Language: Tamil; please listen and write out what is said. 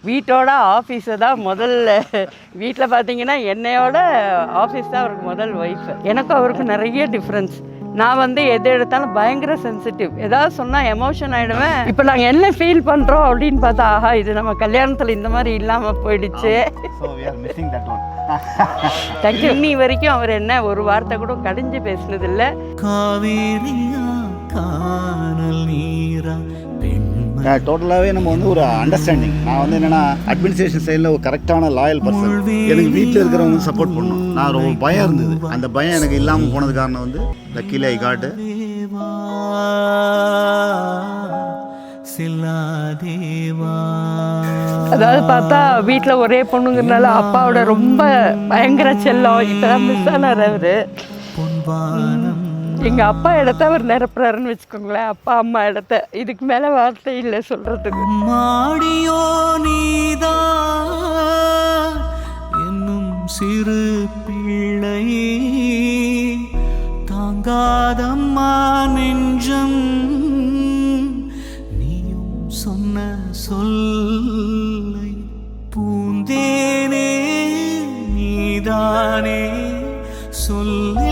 வீட்டோட ஆஃபீஸை தான் முதல்ல. வீட்டில் பார்த்தீங்கன்னா என்னையோட ஆஃபீஸ் தான் அவருக்கு முதல் ஒய்ஃப். எனக்கும் அவருக்கும் நிறைய டிஃப்ரென்ஸ். நான் வந்து எது எடுத்தாலும் பயங்கர சென்சிட்டிவ். ஏதாவது சொன்னால் எமோஷன் ஆகிடுவேன். இப்போ நாங்கள் என்ன ஃபீல் பண்ணுறோம் அப்படின்னு பார்த்தா, ஆஹா இது நம்ம கல்யாணத்தில் இந்த மாதிரி இல்லாமல் போயிடுச்சு. தேங்க்யூ. இன்னி வரைக்கும் அவர் என்ன ஒரு வார்த்தை கூட கடிஞ்சு பேசினதில்லை. டோட்டலாகவே நம்ம வந்து ஒரு அண்டர்ஸ்டாண்டிங். நான் வந்து என்னென்னா அட்மினிஸ்ட்ரேஷன் சைடில் ஒரு கரெக்டான லாயல் பர்சன். எனக்கு வீட்டில் இருக்கிறவங்க சப்போர்ட் பண்ணணும். நான் ரொம்ப பயம் இருந்தது. அந்த பயம் எனக்கு இல்லாமல் போனது காரணம் வந்து லக்கிலி ஐ காட். அதாவது பார்த்தா வீட்டில் ஒரே பொண்ணுங்கிறதுனால அப்பாவோட ரொம்ப பயங்கர செல்லம். இப்போதான் மிஸ் ஆனார் அவர். எங்கள் அப்பா இடத்த அவர் நிரப்புறாருன்னு வச்சுக்கோங்களேன். அப்பா அம்மா இடத்த. இதுக்கு மேலே வார்த்தை இல்லை சொல்கிறதுக்கு. மாடியோ நீதா என்னும் சிறு பிள்ளை தாங்காதம்மா நெஞ்சம் நீயும் சொன்ன சொல்லை பூந்தேனே நீதானே சொல்லே